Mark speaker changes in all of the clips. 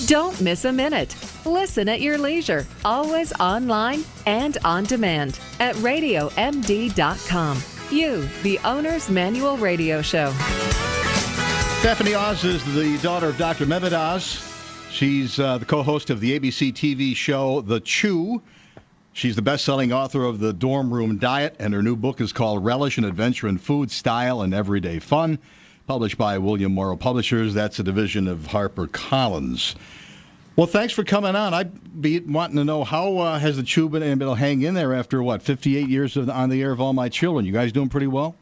Speaker 1: Don't miss a minute. Listen at your leisure, always online and on demand at radiomd.com. You, the Owner's Manual Radio Show.
Speaker 2: Daphne Oz is the daughter of Dr. Mehmet Oz. She's the co-host of the ABC TV show The Chew. She's the best-selling author of The Dorm Room Diet, and her new book is called Relish, an Adventure in Food, Style, and Everyday Fun, published by William Morrow Publishers. That's a division of HarperCollins. Well, thanks for coming on. I'd be wanting to know, how has The Chew been able to hang in there after, 58 years on the air of All My Children? You guys doing pretty well?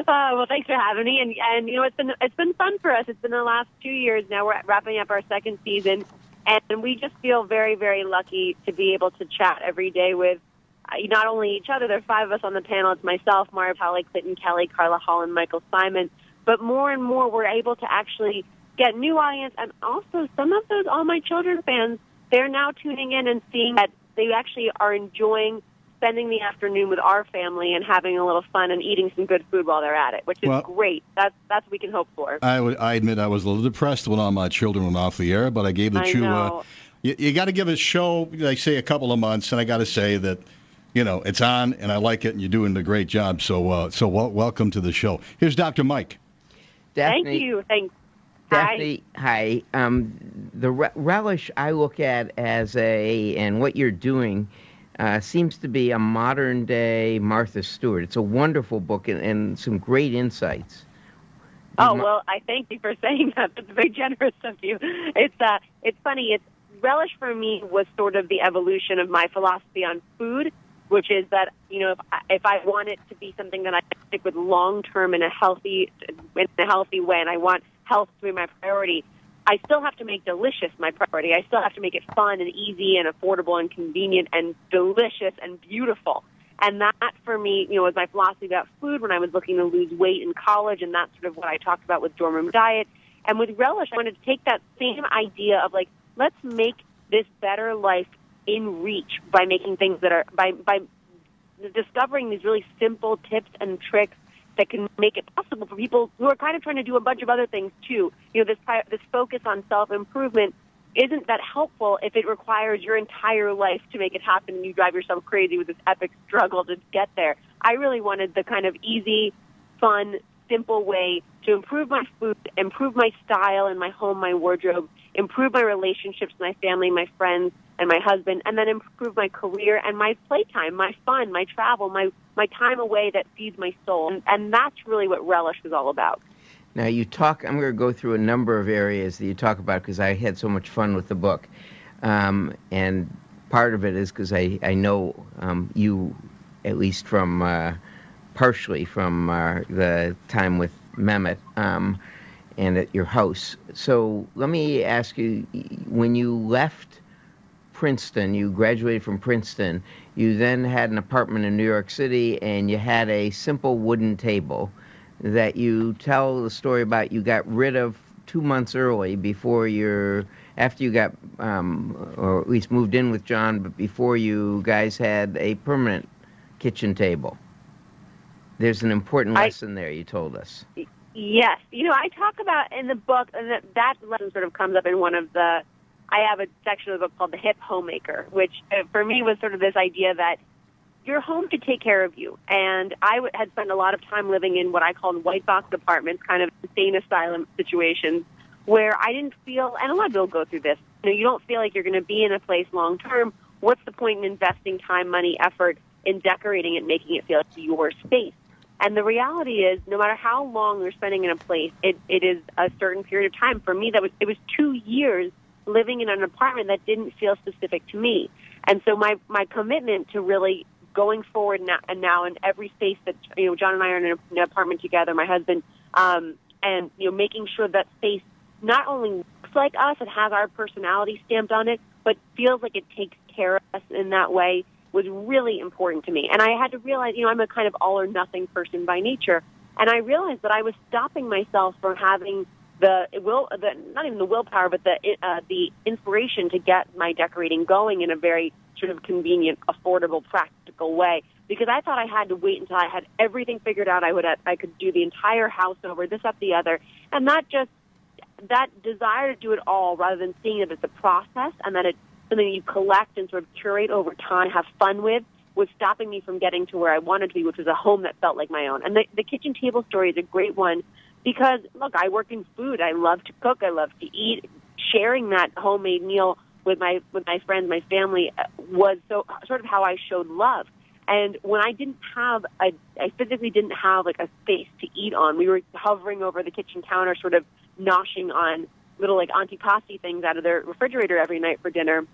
Speaker 3: Well, thanks for having me, and it's been fun for us. It's been the last 2 years now. We're wrapping up our second season, and we just feel very, very lucky to be able to chat every day with not only each other. There are 5 of us on the panel. It's myself, Maria Pally, Clinton Kelly, Carla Holland, Michael Simon. But more and more, we're able to actually get new audience, and also some of those All My Children fans, they're now tuning in and seeing that they actually are enjoying spending the afternoon with our family and having a little fun and eating some good food while they're at it, which is great. That's what we can hope for.
Speaker 2: I admit I was a little depressed when All My Children went off the air, but I gave The Chew. You got to give a show, they say, a couple of months, and I got to say that, it's on, and I like it, and you're doing a great job. So welcome to the show. Here's Dr. Mike.
Speaker 4: Daphne,
Speaker 3: thank you. Thanks.
Speaker 4: Daphne, hi. The Relish I look at and what you're doing seems to be a modern-day Martha Stewart. It's a wonderful book and some great insights.
Speaker 3: Well, I thank you for saying that. That's very generous of you. It's funny. Relish for me was sort of the evolution of my philosophy on food, which is that, if I want it to be something that I stick with long-term in a healthy way, and I want health to be my priority, I still have to make delicious my priority. I still have to make it fun and easy and affordable and convenient and delicious and beautiful. And that, for me, was my philosophy about food when I was looking to lose weight in college, and that's sort of what I talked about with Dorm Room Diet. And with Relish, I wanted to take that same idea of, let's make this better life in reach by making things that are, by discovering these really simple tips and tricks that can make it possible for people who are kind of trying to do a bunch of other things too. This focus on self-improvement isn't that helpful if it requires your entire life to make it happen and you drive yourself crazy with this epic struggle to get there. I really wanted the kind of easy, fun, simple way to improve my food, improve my style in my home, my wardrobe, improve my relationships with my family, my friends, and my husband, and then improve my career and my playtime, my fun, my travel, my time away that feeds my soul. And that's really what Relish was all about.
Speaker 4: Now, I'm going to go through a number of areas that you talk about because I had so much fun with the book. And part of it is because I know you, at least from partially from the time with Mehmet and at your house. So let me ask you, when you left Princeton, you graduated from Princeton, you then had an apartment in New York City, and you had a simple wooden table that you tell the story about you got rid of 2 months early after you got, or at least moved in with John, but before you guys had a permanent kitchen table. There's an important lesson there, you told us.
Speaker 3: Yes. I talk about in the book, and that lesson sort of comes up in one of the, I have a section of the book called The Hip Homemaker, which for me was sort of this idea that your home should take care of you. And I had spent a lot of time living in what I called white box apartments, kind of insane asylum situations, where I didn't feel, and a lot of people go through this, you don't feel like you're going to be in a place long term. What's the point in investing time, money, effort in decorating it, making it feel like your space? And the reality is, no matter how long you're spending in a place, it is a certain period of time. For me, it was 2 years living in an apartment that didn't feel specific to me. And so my commitment to really going forward now in every space that, John and I are in an apartment together, my husband, and, making sure that space not only looks like us and has our personality stamped on it, but feels like it takes care of us in that way was really important to me. And I had to realize, I'm a kind of all or nothing person by nature. And I realized that I was stopping myself from having not even the willpower, but the inspiration to get my decorating going in a very sort of convenient, affordable, practical way. Because I thought I had to wait until I had everything figured out. I could do the entire house over, this, up, the other, and that just that desire to do it all rather than seeing it as a process and that it's something you collect and sort of curate over time, have fun with, was stopping me from getting to where I wanted to be, which was a home that felt like my own. And the kitchen table story is a great one because, look, I work in food. I love to cook. I love to eat. Sharing that homemade meal with my friends, my family, was so sort of how I showed love. And when I physically didn't have like a space to eat on, we were hovering over the kitchen counter, sort of noshing on little like antipasti things out of their refrigerator every night for dinner,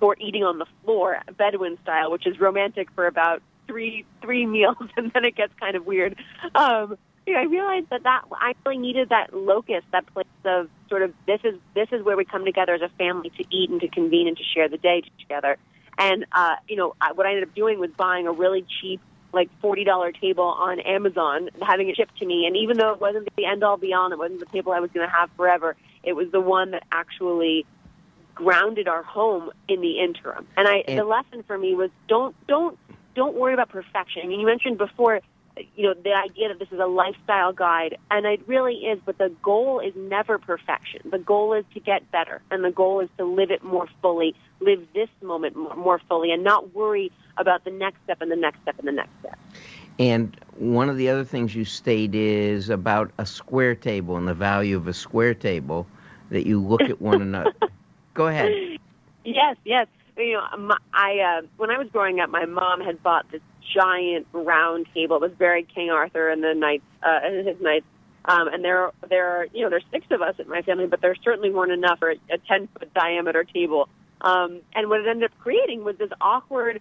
Speaker 3: or eating on the floor, Bedouin style, which is romantic for about three meals, and then it gets kind of weird. I realized that I really needed that locus, that place of sort of this is where we come together as a family to eat and to convene and to share the day together. And what I ended up doing was buying a really cheap, like $40 table on Amazon, having it shipped to me. And even though it wasn't the end-all be-all, it wasn't the table I was going to have forever, it was the one that actually grounded our home in the interim. And the lesson for me was don't worry about perfection. I mean, you mentioned before, the idea that this is a lifestyle guide, and it really is, but the goal is never perfection. The goal is to get better, and the goal is to live it more fully, live this moment more fully, and not worry about the next step and the next step and the next step.
Speaker 4: And one of the other things you state is about a square table and the value of a square table, that you look at one another. Go ahead.
Speaker 3: Yes. When I was growing up, my mom had bought this giant round table. It was very King Arthur and his knights. And there are there's 6 of us in my family, but there certainly weren't enough for a 10-foot diameter table. And what it ended up creating was this awkward,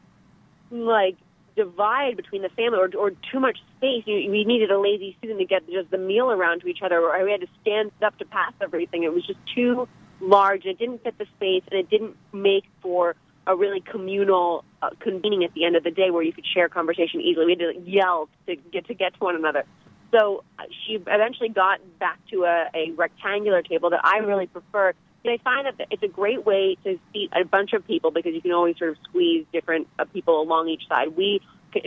Speaker 3: like, divide between the family, or too much space. We needed a lazy Susan to get just the meal around to each other, or we had to stand up to pass everything. It was just too large. It didn't fit the space, and it didn't make for a really communal convening at the end of the day where you could share conversation easily. We had to yell to get to one another. So she eventually got back to a rectangular table that I really prefer. And I find that it's a great way to seat a bunch of people because you can always sort of squeeze different people along each side. We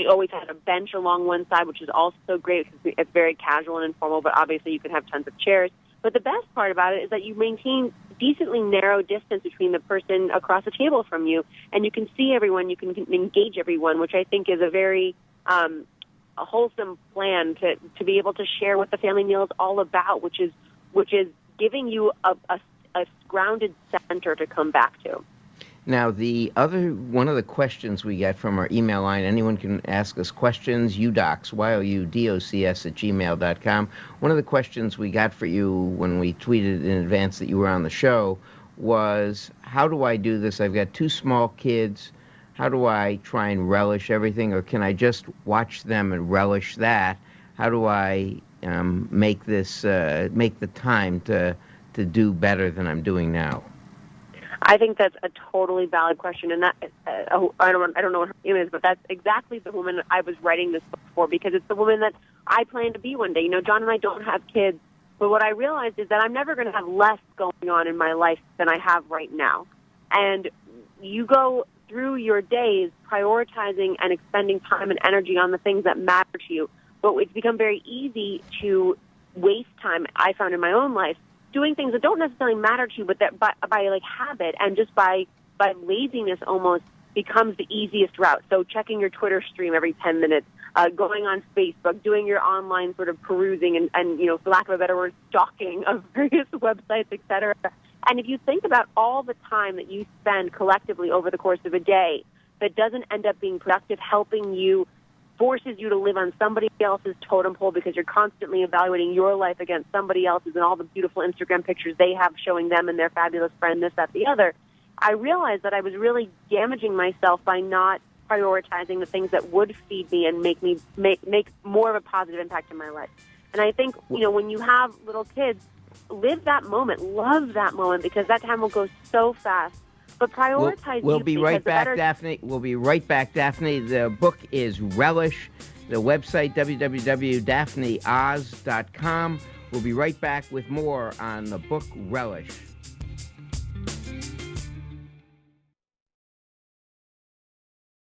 Speaker 3: always had a bench along one side, which is also great because it's very casual and informal, but obviously you can have tons of chairs. But the best part about it is that you maintain decently narrow distance between the person across the table from you, and you can see everyone, you can engage everyone, which I think is a very a wholesome plan to be able to share what the family meal is all about, which is giving you a grounded center to come back to.
Speaker 4: Now, one of the questions we get from our email line, anyone can ask us questions, udocs, YOUDOCS @gmail.com. One of the questions we got for you when we tweeted in advance that you were on the show was, how do I do this? I've got 2 small kids. How do I try and relish everything, or can I just watch them and relish that? How do I make the time to do better than I'm doing now?
Speaker 3: I think that's a totally valid question, and that I don't know what her name is, but that's exactly the woman I was writing this book for, because it's the woman that I plan to be one day. John and I don't have kids, but what I realized is that I'm never going to have less going on in my life than I have right now. And you go through your days prioritizing and expending time and energy on the things that matter to you, but it's become very easy to waste time, I found in my own life, doing things that don't necessarily matter to you, but that by like habit and just by laziness almost becomes the easiest route. So checking your Twitter stream every 10 minutes, going on Facebook, doing your online sort of perusing and for lack of a better word, stalking of various websites, etc. And if you think about all the time that you spend collectively over the course of a day that doesn't end up being productive, helping you, forces you to live on somebody else's totem pole because you're constantly evaluating your life against somebody else's and all the beautiful Instagram pictures they have showing them and their fabulous friend, this, that, the other, I realized that I was really damaging myself by not prioritizing the things that would feed me and make more of a positive impact in my life. And I think, when you have little kids, live that moment, love that moment, because that time will go so fast. But prioritize.
Speaker 4: We'll be right back, Daphne. We'll be right back, Daphne. The book is Relish. The website, www.daphneoz.com. We'll be right back with more on the book Relish.